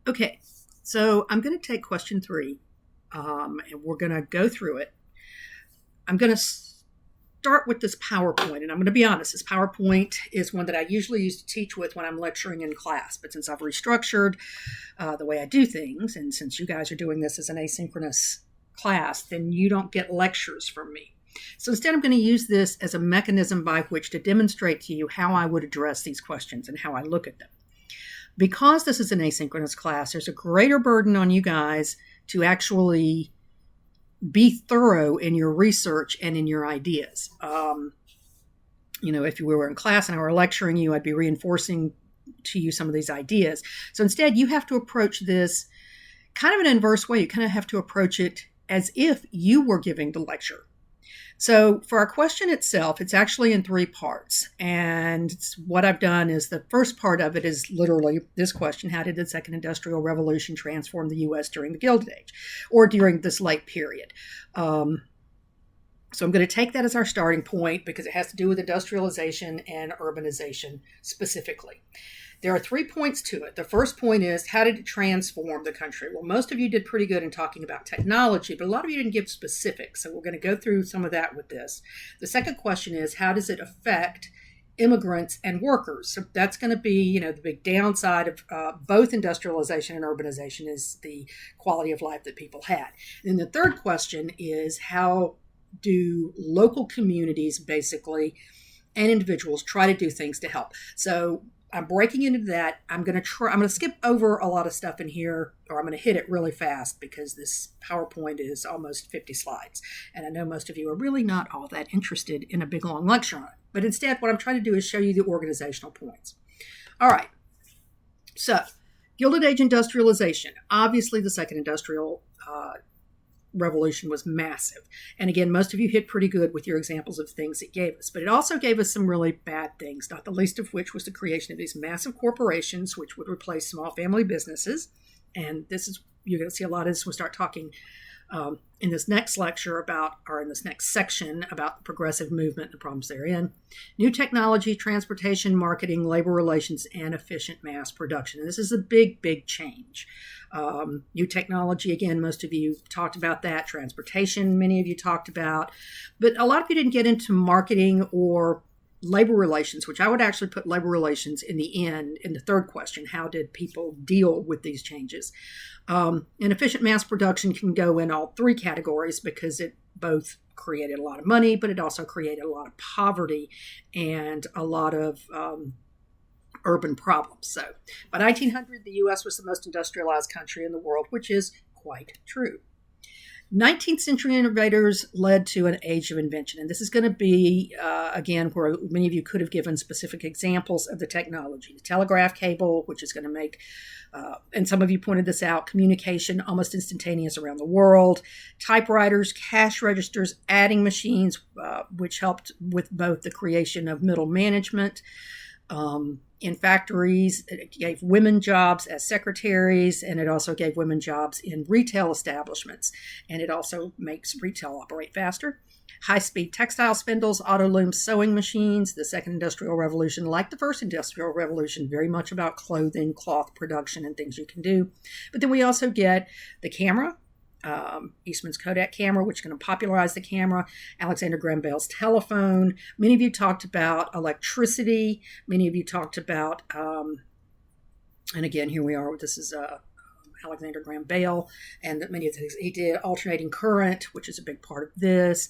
Okay, so I'm going to take question three, and we're going to go through it. I'm going to start with this PowerPoint, and I'm going to be honest, this PowerPoint is one that I usually use to teach with when I'm lecturing in class, but since I've restructured the way I do things, and since you guys are doing this as an asynchronous class, then you don't get lectures from me. So instead, I'm going to use this as a mechanism by which to demonstrate to you how I would address these questions and how I look at them. Because this is an asynchronous class, there's a greater burden on you guys to actually be thorough in your research and in your ideas. If you were in class and I were lecturing you, I'd be reinforcing to you some of these ideas. So instead, you have to approach this kind of in an inverse way. You kind of have to approach it as if you were giving the lecture. So for our question itself, it's actually in three parts. And what I've done is the first part of it is literally this question: how did the Second Industrial Revolution transform the U.S. during the Gilded Age or during this late period? So I'm going to take that as our starting point because it has to do with industrialization and urbanization specifically. There are 3 points to it. The first point is, how did it transform the country? Well, most of you did pretty good in talking about technology, but a lot of you didn't give specifics. So we're going to go through some of that with this. The second question is, how does it affect immigrants and workers? So that's going to be, the big downside of both industrialization and urbanization is the quality of life that people had. And then the third question is, how do local communities basically and individuals try to do things to help? So I'm breaking into that. I'm going to skip over a lot of stuff in here, or I'm going to hit it really fast because this PowerPoint is almost 50 slides. And I know most of you are really not all that interested in a big long lecture on it. But instead, what I'm trying to do is show you the organizational points. All right. So, Gilded Age industrialization. Obviously, the second industrial revolution was massive. And again, most of you hit pretty good with your examples of things it gave us. But it also gave us some really bad things, not the least of which was the creation of these massive corporations, which would replace small family businesses. And you're going to see a lot of this. We'll start talking in this next lecture in this next section about the progressive movement and the problems therein. New technology, transportation, marketing, labor relations, and efficient mass production. And this is a big, big change. New technology, again, most of you talked about that. Transportation, many of you talked about. But a lot of you didn't get into marketing or labor relations, which I would actually put labor relations in the end, in the third question. How did people deal with these changes? And efficient mass production can go in all three categories because it both created a lot of money, but it also created a lot of poverty and a lot of urban problems. So by 1900, the U.S. was the most industrialized country in the world, which is quite true. 19th century innovators led to an age of invention. And this is going to be, again, where many of you could have given specific examples of the technology. The telegraph cable, which is going to make, and some of you pointed this out, communication almost instantaneous around the world. Typewriters, cash registers, adding machines, which helped with both the creation of middle management, in factories. It gave women jobs as secretaries, and it also gave women jobs in retail establishments. And it also makes retail operate faster. High-speed textile spindles, auto looms, sewing machines. The second industrial revolution, like the first industrial revolution, very much about clothing, cloth production, and things you can do. But then we also get the camera, Eastman's Kodak camera, which is going to popularize the camera, Alexander Graham Bell's telephone. Many of you talked about electricity. Many of you talked about, and again, here we are. This is Alexander Graham Bell, and many of the things he did, alternating current, which is a big part of this.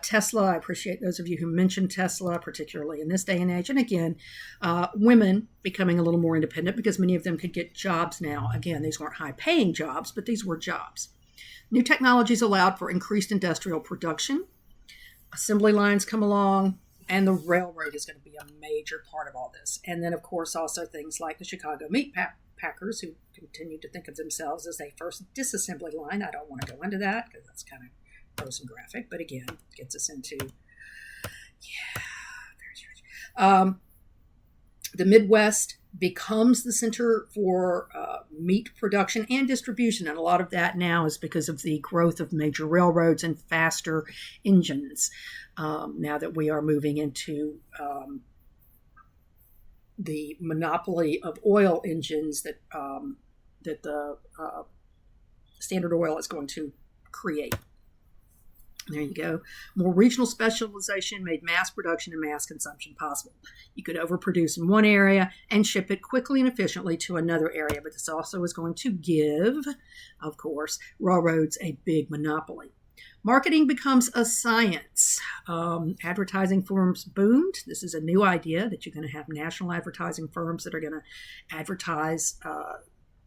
Tesla, I appreciate those of you who mentioned Tesla, particularly in this day and age. And again, women becoming a little more independent because many of them could get jobs now. Again, these weren't high-paying jobs, but these were jobs. New technologies allowed for increased industrial production. Assembly lines come along, and the railroad is going to be a major part of all this. And then, of course, also things like the Chicago meat packers, who continued to think of themselves as a first disassembly line. I don't want to go into that because that's kind of gross and graphic, but again, it gets us into, very strange. The Midwest becomes the center for meat production and distribution. And a lot of that now is because of the growth of major railroads and faster engines. Now that we are moving into the monopoly of oil engines that the Standard Oil is going to create. There you go. More regional specialization made mass production and mass consumption possible. You could overproduce in one area and ship it quickly and efficiently to another area, but this also is going to give, of course, railroads a big monopoly. Marketing becomes a science. Advertising firms boomed. This is a new idea that you're going to have national advertising firms that are going to advertise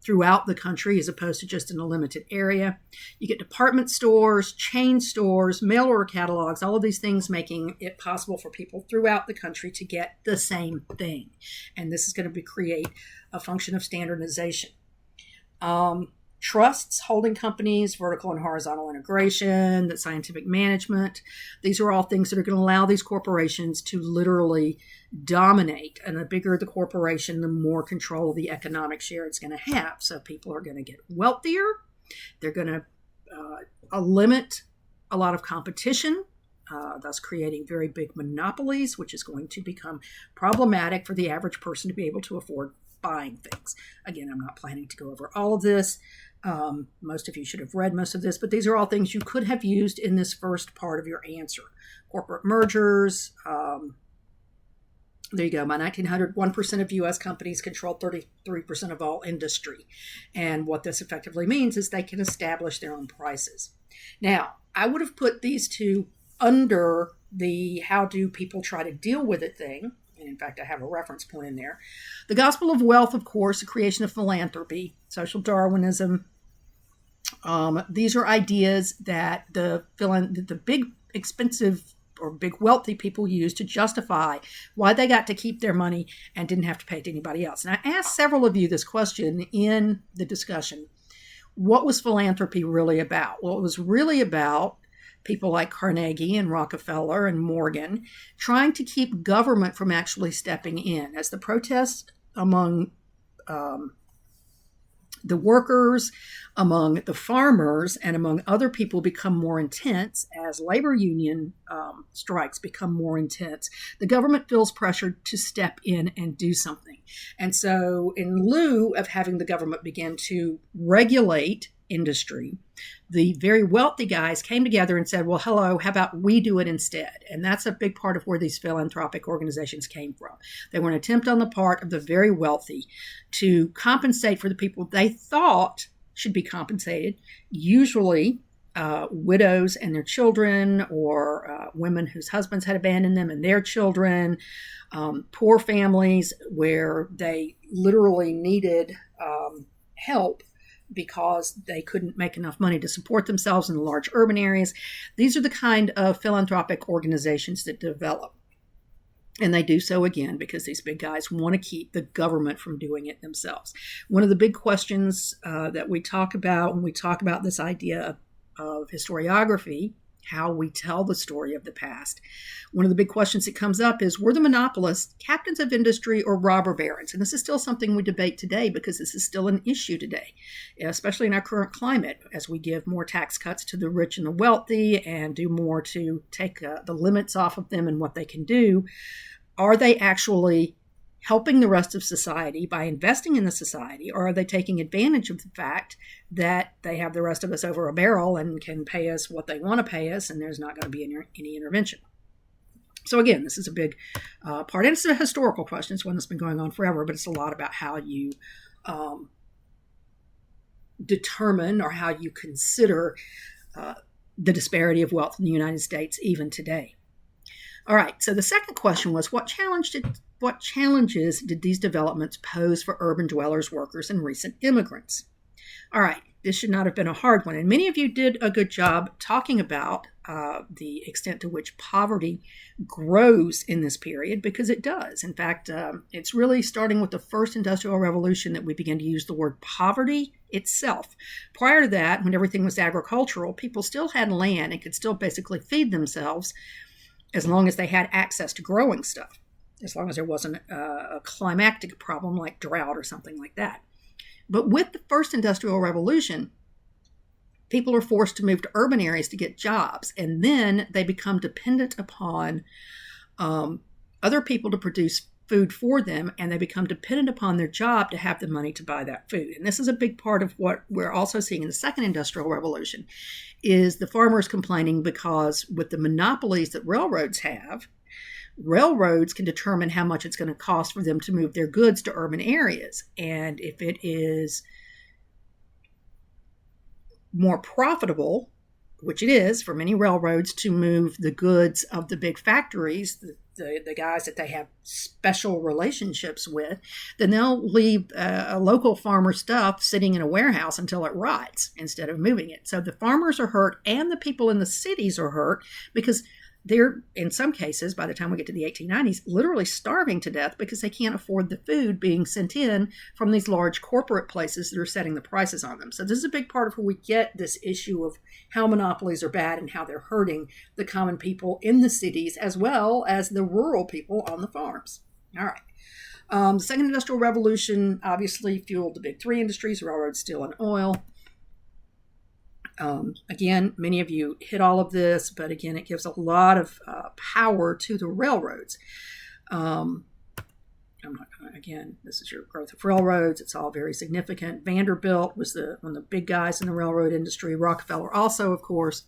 throughout the country as opposed to just in a limited area. You get department stores, chain stores, mail order catalogs, all of these things making it possible for people throughout the country to get the same thing. And this is going to create a function of standardization. Trusts, holding companies, vertical and horizontal integration, the scientific management. These are all things that are going to allow these corporations to literally dominate. And the bigger the corporation, the more control of the economic share it's going to have. So people are going to get wealthier. They're going to limit a lot of competition, thus creating very big monopolies, which is going to become problematic for the average person to be able to afford buying things. Again, I'm not planning to go over all of this. Most of you should have read most of this, but these are all things you could have used in this first part of your answer. Corporate mergers. There you go. By 1900, 1% of U.S. companies controlled 33% of all industry. And what this effectively means is they can establish their own prices. Now, I would have put these two under the how do people try to deal with it thing. And in fact, I have a reference point in there. The gospel of wealth, of course, the creation of philanthropy, social Darwinism. These are ideas that the big expensive or big wealthy people use to justify why they got to keep their money and didn't have to pay to anybody else. And I asked several of you this question in the discussion. What was philanthropy really about? Well, it was really about people like Carnegie and Rockefeller and Morgan trying to keep government from actually stepping in. As the protests among the workers, among the farmers, and among other people become more intense, as labor union strikes become more intense, the government feels pressured to step in and do something. And so in lieu of having the government begin to regulate industry, the very wealthy guys came together and said, well, hello, how about we do it instead? And that's a big part of where these philanthropic organizations came from. They were an attempt on the part of the very wealthy to compensate for the people they thought should be compensated, usually widows and their children, or women whose husbands had abandoned them and their children, poor families where they literally needed help because they couldn't make enough money to support themselves in the large urban areas. These are the kind of philanthropic organizations that develop. And they do so, again, because these big guys want to keep the government from doing it themselves. One of the big questions that we talk about when we talk about this idea of historiography, how we tell the story of the past, one of the big questions that comes up is, were the monopolists captains of industry or robber barons? And this is still something we debate today because this is still an issue today, especially in our current climate, as we give more tax cuts to the rich and the wealthy and do more to take the limits off of them and what they can do. Are they actually helping the rest of society by investing in the society, or are they taking advantage of the fact that they have the rest of us over a barrel and can pay us what they want to pay us, and there's not going to be any intervention? So again, this is a big part, and it's a historical question. It's one that's been going on forever, but it's a lot about how you determine or how you consider the disparity of wealth in the United States even today. All right, so the second question was, what challenges did these developments pose for urban dwellers, workers, and recent immigrants? All right, this should not have been a hard one. And many of you did a good job talking about the extent to which poverty grows in this period, because it does. In fact, it's really starting with the first industrial revolution that we begin to use the word poverty itself. Prior to that, when everything was agricultural, people still had land and could still basically feed themselves as long as they had access to growing stuff, as long as there wasn't a climactic problem like drought or something like that. But with the first industrial revolution, people are forced to move to urban areas to get jobs, and then they become dependent upon other people to produce food for them, and they become dependent upon their job to have the money to buy that food. And this is a big part of what we're also seeing in the second industrial revolution, is the farmers complaining because with the monopolies that railroads have, railroads can determine how much it's going to cost for them to move their goods to urban areas. And if it is more profitable, which it is for many railroads, to move the goods of the big factories, the guys that they have special relationships with, then they'll leave a local farmer stuff sitting in a warehouse until it rots instead of moving it. So the farmers are hurt and the people in the cities are hurt because they're, in some cases, by the time we get to the 1890s, literally starving to death because they can't afford the food being sent in from these large corporate places that are setting the prices on them. So this is a big part of where we get this issue of how monopolies are bad and how they're hurting the common people in the cities as well as the rural people on the farms. All right. The Second Industrial Revolution obviously fueled the big three industries: railroad, steel, and oil. Again, many of you hit all of this, but again, it gives a lot of power to the railroads. I'm not going to, again, this is your growth of railroads. It's all very significant. Vanderbilt was one of the big guys in the railroad industry. Rockefeller also, of course.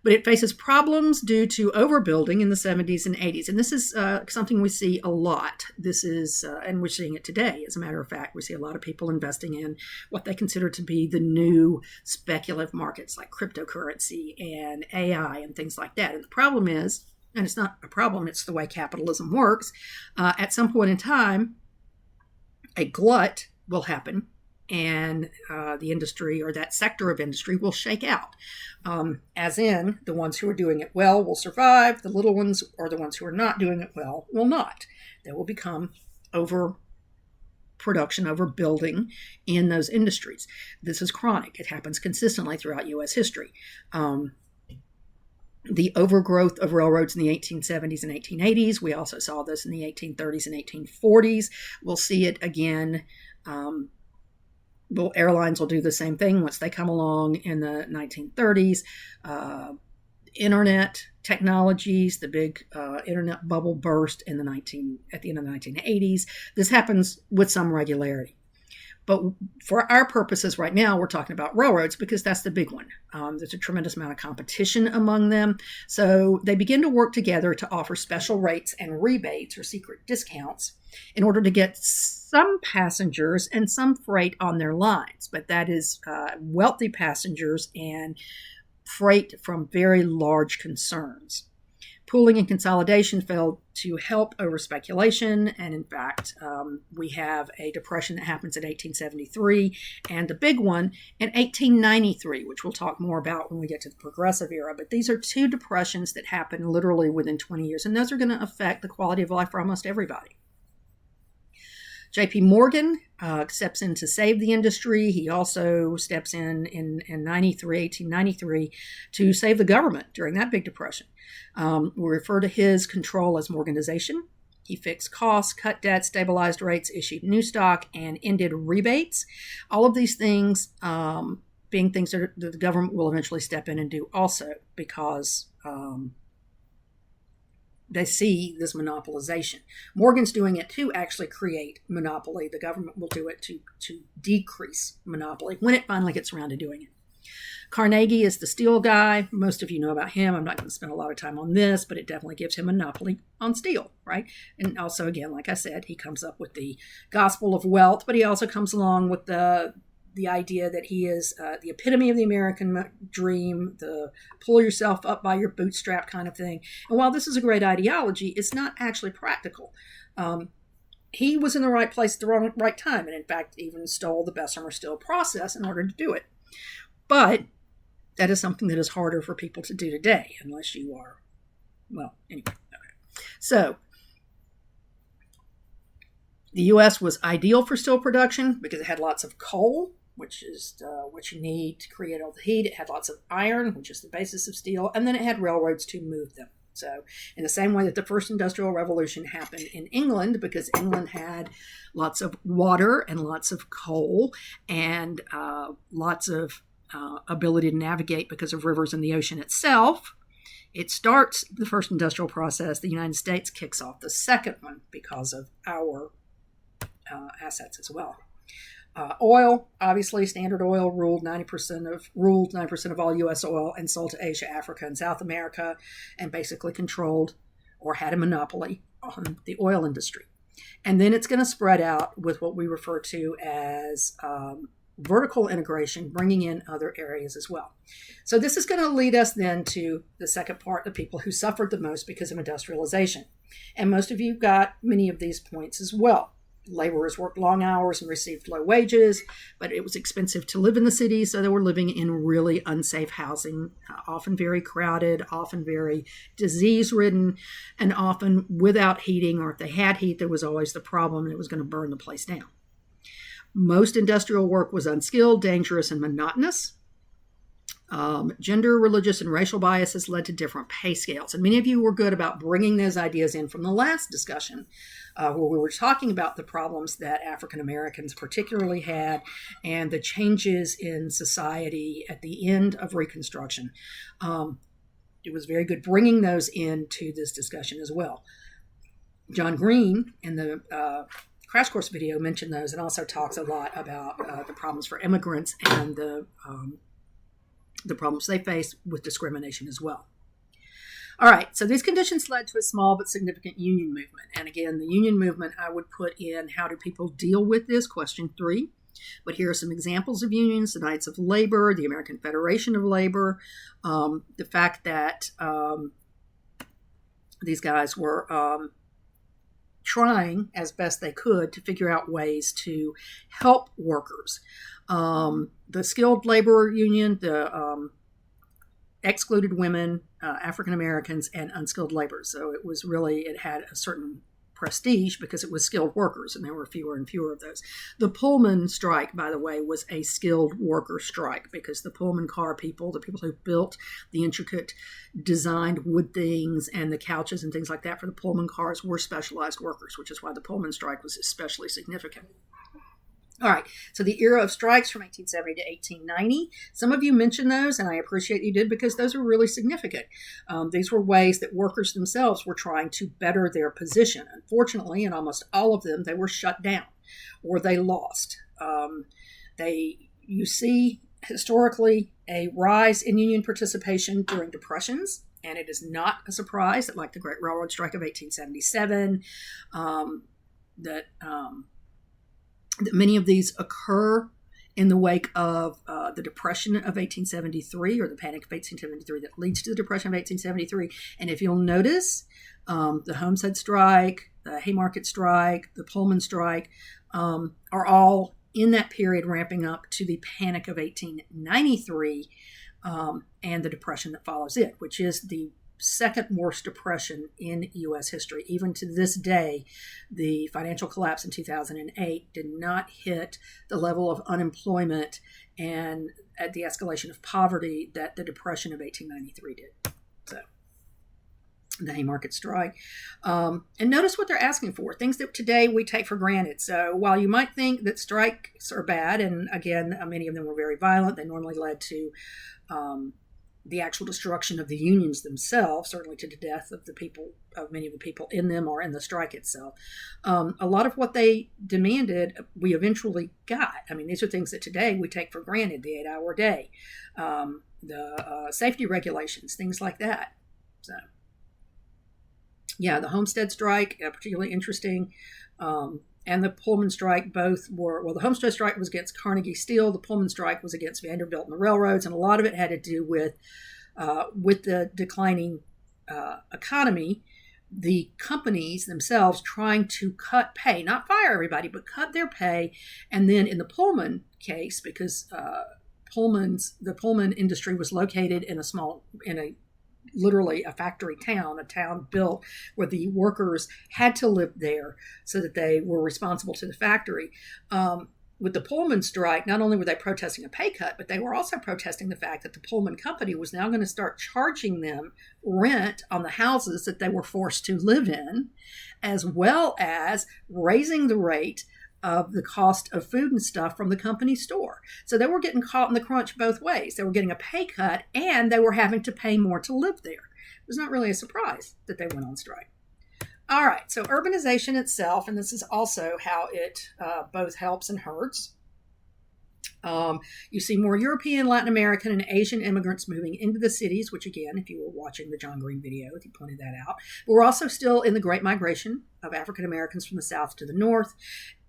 But it faces problems due to overbuilding in the 70s and 80s. And this is something we see a lot. This is, and we're seeing it today. As a matter of fact, we see a lot of people investing in what they consider to be the new speculative markets like cryptocurrency and AI and things like that. And the problem is, and it's not a problem, it's the way capitalism works, at some point in time, a glut will happen and the industry or that sector of industry will shake out. As in, the ones who are doing it well will survive, the little ones or the ones who are not doing it well will not. They will become overproduction, overbuilding in those industries. This is chronic. It happens consistently throughout U.S. history. The overgrowth of railroads in the 1870s and 1880s, we also saw this in the 1830s and 1840s. We'll see it again. Airlines will do the same thing once they come along in the 1930s. Internet technologies, the big internet bubble burst at the end of the 1980s. This happens with some regularity. But for our purposes right now, we're talking about railroads because that's the big one. There's a tremendous amount of competition among them. So they begin to work together to offer special rates and rebates or secret discounts in order to get some passengers and some freight on their lines. But that is wealthy passengers and freight from very large concerns. Pooling and consolidation failed to help over speculation, and in fact, we have a depression that happens in 1873, and the big one in 1893, which we'll talk more about when we get to the Progressive Era. But these are two depressions that happen literally within 20 years, and those are going to affect the quality of life for almost everybody. J.P. Morgan steps in to save the industry. He also steps in 1893, to save the government during that big depression. We refer to his control as Morganization. He fixed costs, cut debt, stabilized rates, issued new stock, and ended rebates. All of these things being things that the government will eventually step in and do also because they see this monopolization. Morgan's doing it to actually create monopoly. The government will do it to decrease monopoly when it finally gets around to doing it. Carnegie is the steel guy. Most of you know about him. I'm not going to spend a lot of time on this, but it definitely gives him a monopoly on steel, right? And also, again, like I said, he comes up with the gospel of wealth, but he also comes along with the idea that he is the epitome of the American dream, the pull yourself up by your bootstrap kind of thing. And while this is a great ideology, it's not actually practical. He was in the right place at the right time, and in fact, even stole the Bessemer steel process in order to do it. But that is something that is harder for people to do today, unless you are, well, anyway. Okay. So, the U.S. was ideal for steel production because it had lots of coal, which is what you need to create all the heat. It had lots of iron, which is the basis of steel, and then it had railroads to move them. So in the same way that the first industrial revolution happened in England, because England had lots of water and lots of coal and lots of ability to navigate because of rivers and the ocean itself, It starts the first industrial process. The United States kicks off the second one because of our assets as well. Oil, obviously, Standard Oil ruled 90% of all U.S. oil and sold to Asia, Africa, and South America, and basically controlled or had a monopoly on the oil industry. And then it's going to spread out with what we refer to as vertical integration, bringing in other areas as well. So this is going to lead us then to the second part, the people who suffered the most because of industrialization. And most of you got many of these points as well. Laborers worked long hours and received low wages, but it was expensive to live in the city, so they were living in really unsafe housing, often very crowded, often very disease-ridden, and often without heating, or if they had heat, there was always the problem that it was going to burn the place down. Most industrial work was unskilled, dangerous, and monotonous. Gender, religious, and racial biases led to different pay scales. And many of you were good about bringing those ideas in from the last discussion, where we were talking about the problems that African Americans particularly had and the changes in society at the end of Reconstruction. It was very good bringing those into this discussion as well. John Green, in the Crash Course video, mentioned those and also talks a lot about the problems for immigrants and the problems they face with discrimination as well. All right, so these conditions led to a small but significant union movement. And again, the union movement I would put in how do people deal with this, question 3. But here are some examples of unions: the Knights of Labor, the American Federation of Labor, the fact that these guys were trying as best they could to figure out ways to help workers. The skilled labor union, the excluded women, African Americans, and unskilled labor. So it had a certain prestige because it was skilled workers, and there were fewer and fewer of those. The Pullman strike, by the way, was a skilled worker strike because the Pullman car people, the people who built the intricate designed wood things and the couches and things like that for the Pullman cars, were specialized workers, which is why the Pullman strike was especially significant. All right, so the era of strikes from 1870 to 1890. Some of you mentioned those, and I appreciate you did because those are really significant. These were ways that workers themselves were trying to better their position. Unfortunately, in almost all of them, they were shut down or they lost. You see historically a rise in union participation during depressions, and it is not a surprise that, like the Great Railroad Strike of 1877, that many of these occur in the wake of the Depression of 1873, or the Panic of 1873 that leads to the Depression of 1873. And if you'll notice, the Homestead Strike, the Haymarket Strike, the Pullman Strike are all in that period ramping up to the Panic of 1893 and the Depression that follows it, which is the second worst depression in U.S. history. Even to this day, the financial collapse in 2008 did not hit the level of unemployment and at the escalation of poverty that the Depression of 1893 did. So, the Haymarket Strike. And notice what they're asking for, things that today we take for granted. So while you might think that strikes are bad, and again, many of them were very violent, they normally led to the actual destruction of the unions themselves, certainly to the death of many of the people in them or in the strike itself. A lot of what they demanded, we eventually got. I mean, these are things that today we take for granted: the 8-hour day, the safety regulations, things like that. So, yeah, the Homestead Strike, particularly interesting. And the Pullman Strike both were, well, the Homestead Strike was against Carnegie Steel. The Pullman Strike was against Vanderbilt and the railroads. And a lot of it had to do with the declining economy, the companies themselves trying to cut pay, not fire everybody, but cut their pay. And then in the Pullman case, because the Pullman industry was located in literally a factory town, a town built where the workers had to live there so that they were responsible to the factory. With the Pullman strike, not only were they protesting a pay cut, but they were also protesting the fact that the Pullman company was now going to start charging them rent on the houses that they were forced to live in, as well as raising the rate of the cost of food and stuff from the company store. So they were getting caught in the crunch both ways. They were getting a pay cut and they were having to pay more to live there. it was not really a surprise that they went on strike. All right, so urbanization itself, and this is also how it both helps and hurts. You see more European, Latin American, and Asian immigrants moving into the cities, which again, if you were watching the John Green video, he pointed that out. But we're also still in the Great Migration of African Americans from the South to the North.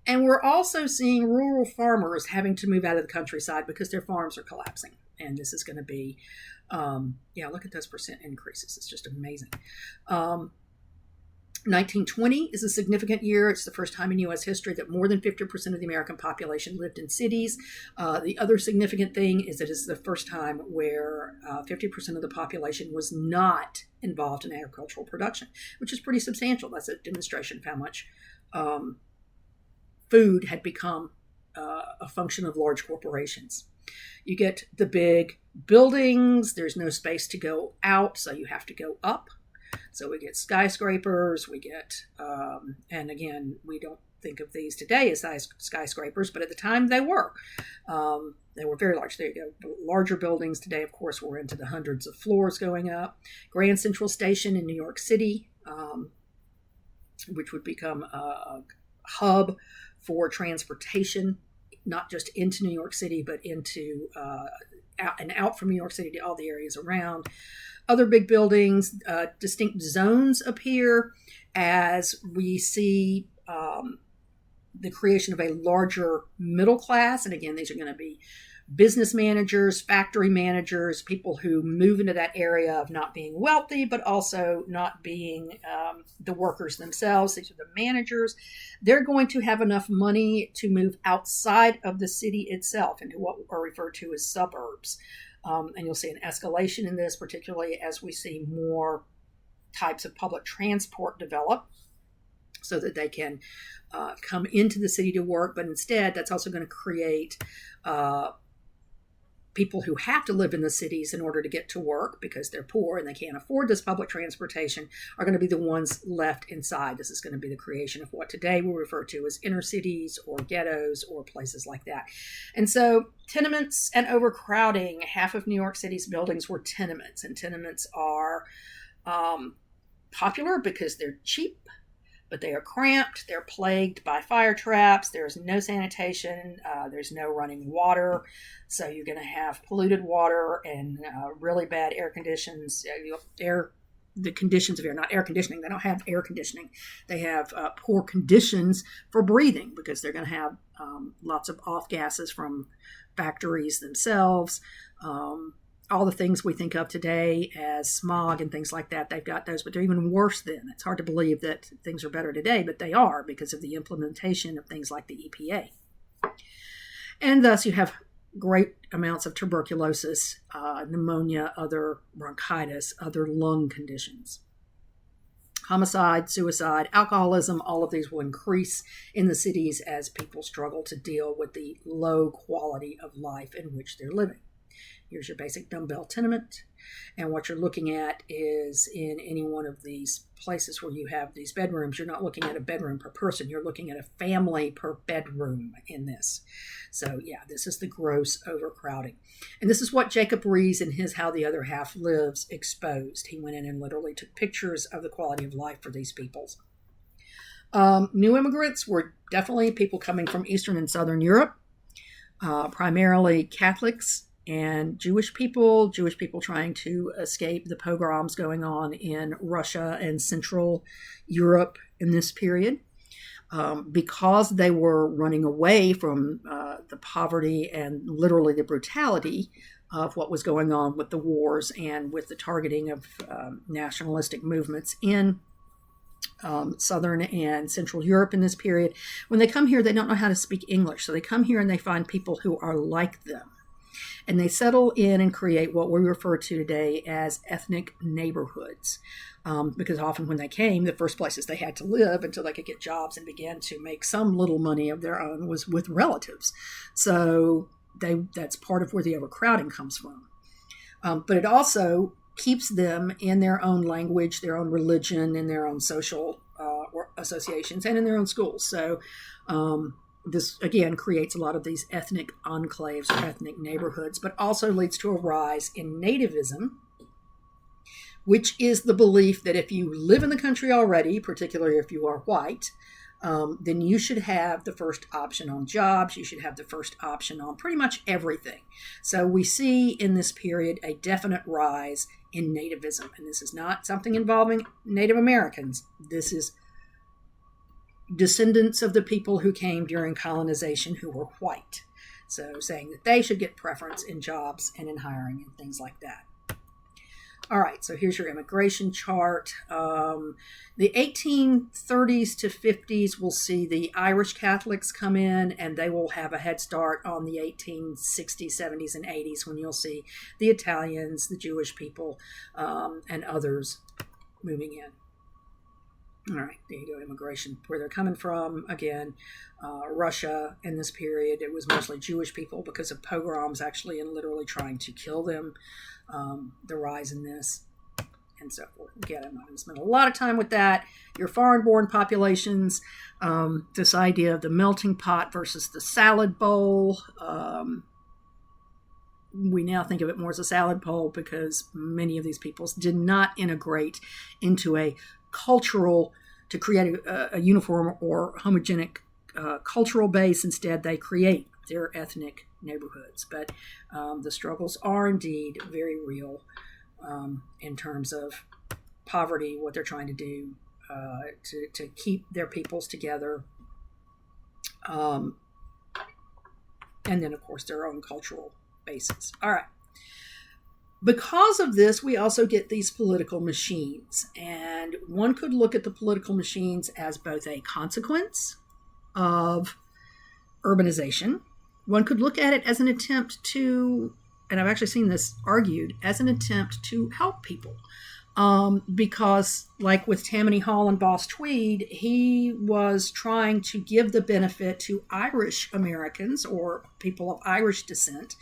And we're also seeing rural farmers having to move out of the countryside because their farms are collapsing. And this is going to be, look at those percent increases. It's just amazing. 1920 is a significant year. It's the first time in U.S. history that more than 50% of the American population lived in cities. The other significant thing is that it's the first time where 50% of the population was not involved in agricultural production, which is pretty substantial. That's a demonstration of how much food had become a function of large corporations. You get the big buildings. There's no space to go out, so you have to go up. So we get skyscrapers, we get, and again, we don't think of these today as skyscrapers, but at the time they were. They were very large. Larger buildings today, of course, we're into the hundreds of floors going up. Grand Central Station in New York City, which would become a hub for transportation, not just into New York City, but into out from New York City to all the areas around. Other big buildings, distinct zones appear as we see the creation of a larger middle class. And again, these are going to be business managers, factory managers, people who move into that area of not being wealthy, but also not being the workers themselves. These are the managers. They're going to have enough money to move outside of the city itself into what are referred to as suburbs. And you'll see an escalation in this, particularly as we see more types of public transport develop so that they can come into the city to work. But instead, that's also going to create people who have to live in the cities in order to get to work because they're poor and they can't afford this public transportation are going to be the ones left inside. This is going to be the creation of what today we refer to as inner cities or ghettos or places like that. And so tenements and overcrowding, half of New York City's buildings were tenements, and tenements are popular because they're cheap, but they are cramped. They're plagued by fire traps. There's no sanitation. There's no running water. So you're going to have polluted water and really bad air conditions. The conditions of air, not air conditioning. They don't have air conditioning. They have poor conditions for breathing because they're going to have lots of off gases from factories themselves. All the things we think of today as smog and things like that, they've got those, but they're even worse then. It's hard to believe that things are better today, but they are because of the implementation of things like the EPA. And thus you have great amounts of tuberculosis, pneumonia, other bronchitis, other lung conditions. Homicide, suicide, alcoholism, all of these will increase in the cities as people struggle to deal with the low quality of life in which they're living. Here's your basic dumbbell tenement. And what you're looking at is in any one of these places where you have these bedrooms, you're not looking at a bedroom per person. You're looking at a family per bedroom in this. So yeah, this is the gross overcrowding. And this is what Jacob Rees in his How the Other Half Lives exposed. He went in and literally took pictures of the quality of life for these peoples. New immigrants were definitely people coming from Eastern and Southern Europe, primarily Catholics and Jewish people trying to escape the pogroms going on in Russia and Central Europe in this period. Because they were running away from the poverty and literally the brutality of what was going on with the wars and with the targeting of nationalistic movements in Southern and Central Europe in this period. When they come here, they don't know how to speak English. So they come here and they find people who are like them. And they settle in and create what we refer to today as ethnic neighborhoods. Because often when they came, the first places they had to live until they could get jobs and begin to make some little money of their own was with relatives. So that's part of where the overcrowding comes from. But it also keeps them in their own language, their own religion, and their own social associations, and in their own schools. So this, again, creates a lot of these ethnic enclaves or ethnic neighborhoods, but also leads to a rise in nativism which is the belief that if you live in the country already, particularly if you are white, then you should have the first option on jobs. You should have the first option on pretty much everything. So we see in this period a definite rise in nativism. And this is not something involving Native Americans. This is descendants of the people who came during colonization who were white. So saying that they should get preference in jobs and in hiring and things like that. All right, so here's your immigration chart. The 1830s to 50s, we'll see the Irish Catholics come in, and they will have a head start on the 1860s, 70s, and 80s, when you'll see the Italians, the Jewish people, and others moving in. All right, there you go, immigration, where they're coming from. Again, Russia in this period, it was mostly Jewish people because of pogroms actually and literally trying to kill them. The rise in this and so forth. Again, I'm not going to spend a lot of time with that. Your foreign-born populations, this idea of the melting pot versus the salad bowl. We now think of it more as a salad bowl because many of these peoples did not integrate into a cultural, to create a uniform or homogenic cultural base. Instead, they create their ethnic neighborhoods. But the struggles are indeed very real in terms of poverty, what they're trying to do to keep their peoples together. And then, of course, their own cultural bases. All right. Because of this, we also get these political machines. And one could look at the political machines as both a consequence of urbanization. One could look at it as an attempt to, and I've actually seen this argued, as an attempt to help people. Because like with Tammany Hall and Boss Tweed, he was trying to give the benefit to Irish Americans or people of Irish descent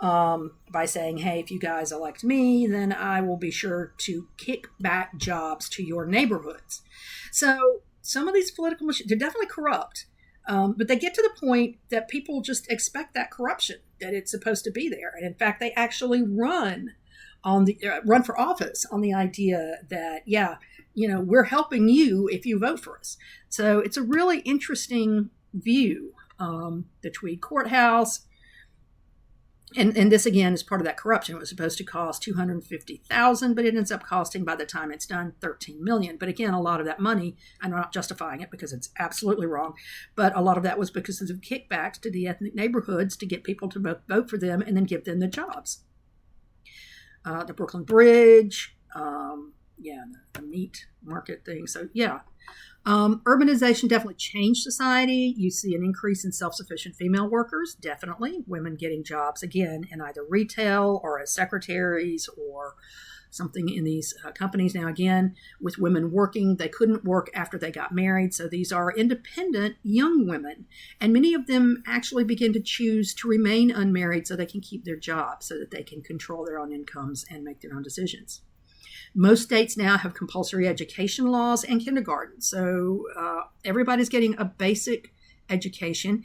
by saying, hey, if you guys elect me, then I will be sure to kick back jobs to your neighborhoods. So some of these political machines, they're definitely corrupt. But they get to the point that people just expect that corruption, that it's supposed to be there. And in fact, they actually run for office on the idea that, yeah, we're helping you if you vote for us. So it's a really interesting view. The Tweed Courthouse, and this again is part of that corruption. It was supposed to cost $250,000, but it ends up costing, by the time it's done, $13 million. But again, a lot of that money, I'm not justifying it because it's absolutely wrong, but a lot of that was because of the kickbacks to the ethnic neighborhoods to get people to vote for them and then give them the jobs. The Brooklyn Bridge, the meat market thing. So yeah. Urbanization definitely changed society. You see an increase in self-sufficient female workers, definitely. Women getting jobs, again, in either retail or as secretaries or something in these companies. Now, again, with women working, they couldn't work after they got married. So these are independent young women. And many of them actually begin to choose to remain unmarried so they can keep their jobs, so that they can control their own incomes and make their own decisions. Most states now have compulsory education laws and kindergarten. So everybody's getting a basic education.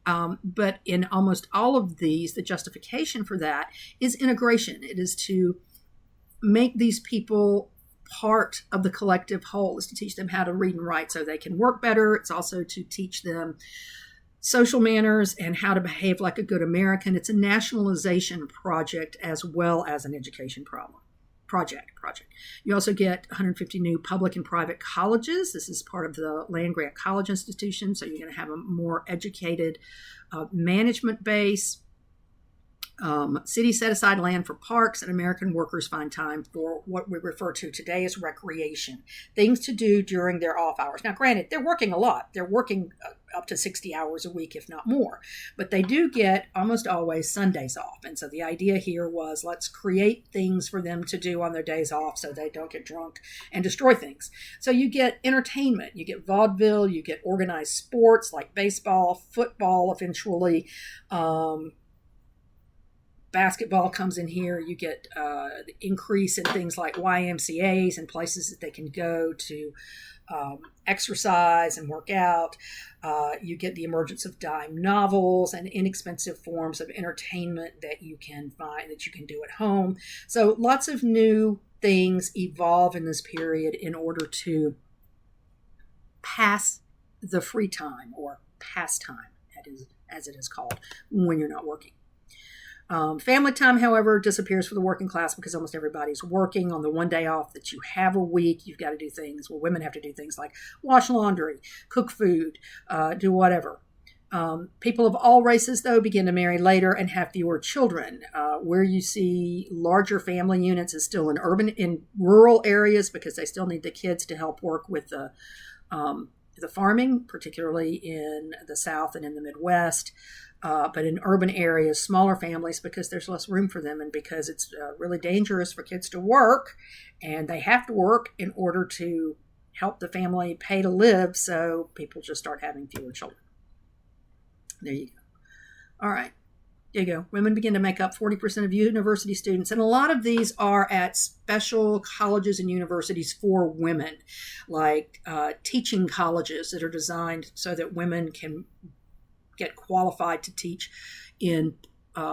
But in almost all of these, the justification for that is integration. It is to make these people part of the collective whole. It's to teach them how to read and write so they can work better. It's also to teach them social manners and how to behave like a good American. It's a nationalization project as well as an education project. You also get 150 new public and private colleges. This is part of the land-grant college institution, so you're going to have a more educated management base. Cities set aside land for parks, and American workers find time for what we refer to today as recreation, things to do during their off hours. Now, granted, they're working a lot. They're working up to 60 hours a week, if not more. But they do get almost always Sundays off. And so the idea here was, let's create things for them to do on their days off so they don't get drunk and destroy things. So you get entertainment, you get vaudeville, you get organized sports like baseball, football eventually, basketball comes in here. You get the increase in things like YMCAs and places that they can go to exercise and work out. You get the emergence of dime novels and inexpensive forms of entertainment that you can find, that you can do at home. So lots of new things evolve in this period in order to pass the free time, or pastime, as it is called, when you're not working. Family time, however, disappears for the working class because almost everybody's working. On the one day off that you have a week, you've got to do things. Well, women have to do things like wash laundry, cook food, do whatever. People of all races, though, begin to marry later and have fewer children. Where you see larger family units is still in rural areas, because they still need the kids to help work with the farming, particularly in the South and in the Midwest. But in urban areas, smaller families, because there's less room for them, and because it's really dangerous for kids to work, and they have to work in order to help the family pay to live. So people just start having fewer children. There you go. All right. There you go. Women begin to make up 40% of university students. And a lot of these are at special colleges and universities for women, like teaching colleges that are designed so that women can get qualified to teach in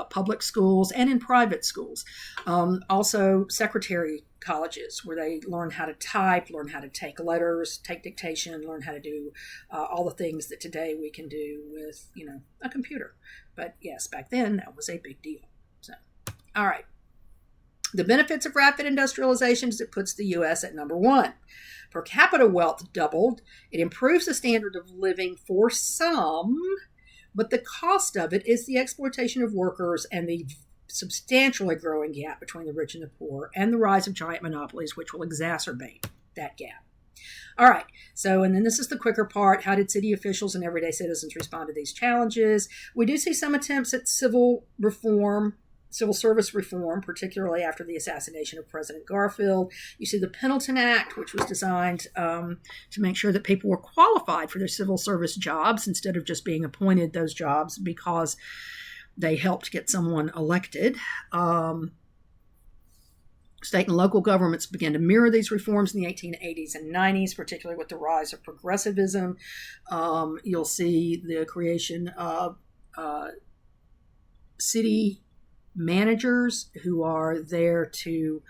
public schools and in private schools. Also, secretary colleges, where they learn how to type, learn how to take letters, take dictation, learn how to do all the things that today we can do with, a computer. But yes, back then that was a big deal. So, all right. The benefits of rapid industrialization is it puts the U.S. at number one. Per capita wealth doubled. It improves the standard of living for some, but the cost of it is the exploitation of workers and the substantially growing gap between the rich and the poor, and the rise of giant monopolies, which will exacerbate that gap. All right, and then this is the quicker part. How did city officials and everyday citizens respond to these challenges? We do see some attempts at civil service reform, particularly after the assassination of President Garfield. You see the Pendleton Act, which was designed to make sure that people were qualified for their civil service jobs instead of just being appointed those jobs because they helped get someone elected. State and local governments began to mirror these reforms in the 1880s and 90s, particularly with the rise of progressivism. You'll see the creation of city managers who are there to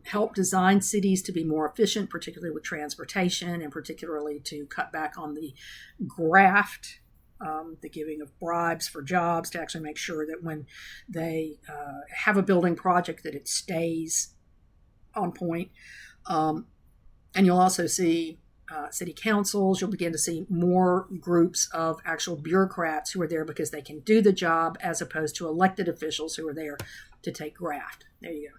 help design cities to be more efficient, particularly with transportation, and particularly to cut back on the graft, the giving of bribes for jobs, to actually make sure that when they have a building project that it stays on point. And you'll also see city councils. You'll begin to see more groups of actual bureaucrats who are there because they can do the job, as opposed to elected officials who are there to take graft. There you go.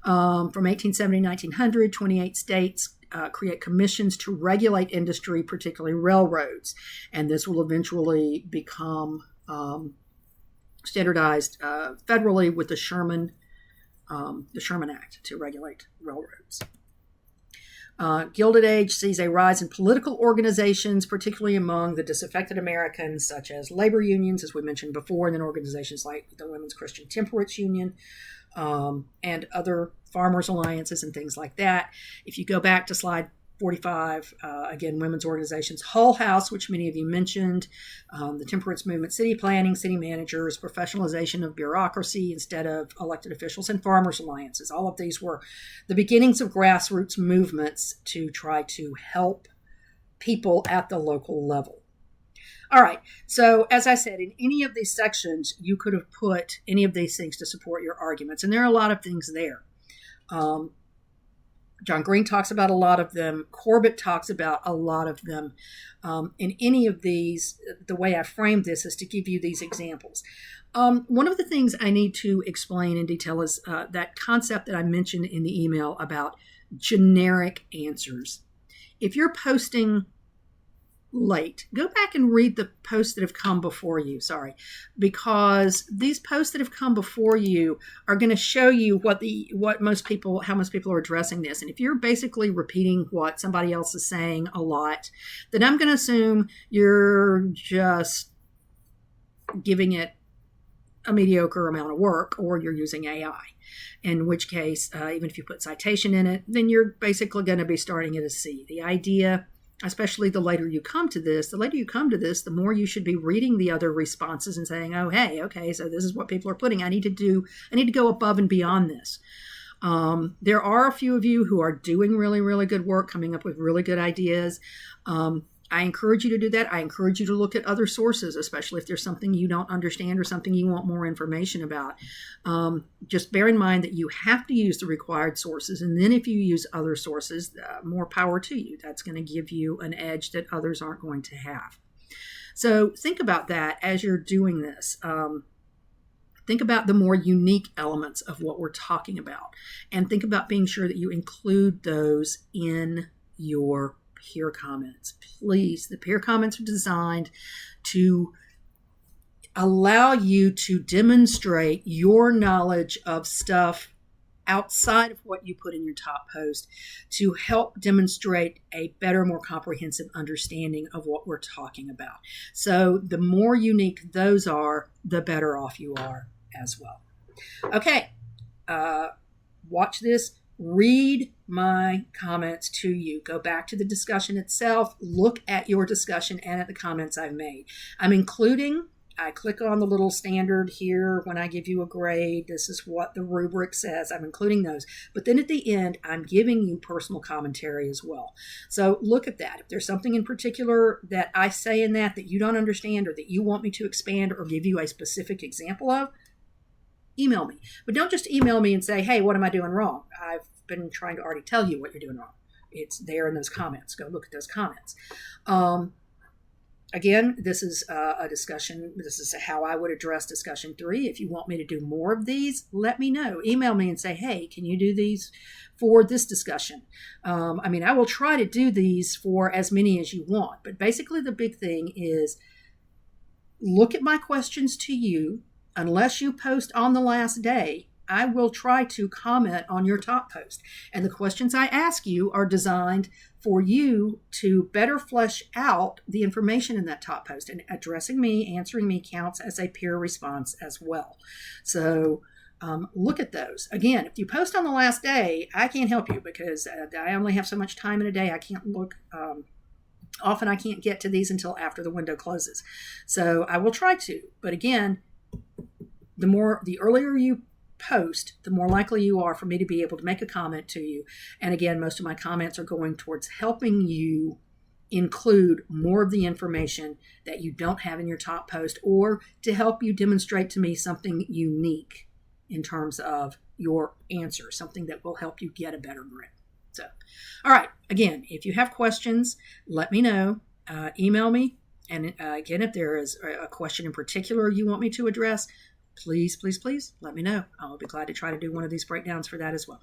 From 1870 to 1900, 28 states create commissions to regulate industry, particularly railroads. And this will eventually become standardized federally with the Sherman Act to regulate railroads. Gilded Age sees a rise in political organizations, particularly among the disaffected Americans, such as labor unions, as we mentioned before, and then organizations like the Women's Christian Temperance Union, and other farmers' alliances and things like that. If you go back to slide 45, again, women's organizations, Hull House, which many of you mentioned, the temperance movement, city planning, city managers, professionalization of bureaucracy instead of elected officials, and farmers' alliances. All of these were the beginnings of grassroots movements to try to help people at the local level. All right, so as I said, in any of these sections, you could have put any of these things to support your arguments, and there are a lot of things there. John Green talks about a lot of them. Corbett talks about a lot of them. In any of these, the way I framed this is to give you these examples. One of the things I need to explain in detail is that concept that I mentioned in the email about generic answers. If you're posting late, go back and read the posts that have come before you, because these posts that have come before you are going to show you how most people are addressing this. And if you're basically repeating what somebody else is saying a lot, then I'm going to assume you're just giving it a mediocre amount of work, or you're using AI, in which case, even if you put citation in it, then you're basically going to be starting at a C. The idea, especially the later you come to this, the more you should be reading the other responses and saying, oh, hey, okay, so this is what people are putting. I need to go above and beyond this. There are a few of you who are doing really, really good work, coming up with really good ideas. I encourage you to do that. I encourage you to look at other sources, especially if there's something you don't understand or something you want more information about. Just bear in mind that you have to use the required sources. And then if you use other sources, more power to you. That's going to give you an edge that others aren't going to have. So think about that as you're doing this. Think about the more unique elements of what we're talking about. And think about being sure that you include those in your peer comments. Please, the peer comments are designed to allow you to demonstrate your knowledge of stuff outside of what you put in your top post to help demonstrate a better, more comprehensive understanding of what we're talking about. So the more unique those are, the better off you are as well. Okay, watch this. Read my comments to you. Go back to the discussion itself. Look at your discussion and at the comments I've made. I click on the little standard here when I give you a grade. This is what the rubric says. I'm including those. But then at the end, I'm giving you personal commentary as well. So look at that. If there's something in particular that I say in that you don't understand or that you want me to expand or give you a specific example of, email me. But don't just email me and say, hey, what am I doing wrong? I've been trying to already tell you what you're doing wrong. It's there in those comments. Go look at those comments. Again, this is a discussion. This is how I would address discussion 3. If you want me to do more of these, let me know. Email me and say, hey, can you do these for this discussion? I will try to do these for as many as you want. But basically the big thing is look at my questions to you. Unless you post on the last day, I will try to comment on your top post. And the questions I ask you are designed for you to better flesh out the information in that top post. And addressing me, answering me counts as a peer response as well. So look at those. Again, if you post on the last day, I can't help you because I only have so much time in a day. I can't look. Often I can't get to these until after the window closes. So I will try to. But again, the earlier you post, the more likely you are for me to be able to make a comment to you. And again, most of my comments are going towards helping you include more of the information that you don't have in your top post, or to help you demonstrate to me something unique in terms of your answer, something that will help you get a better grade. So, all right. Again, if you have questions, let me know. Email me. And again, if there is a question in particular you want me to address, please let me know. I'll be glad to try to do one of these breakdowns for that as well.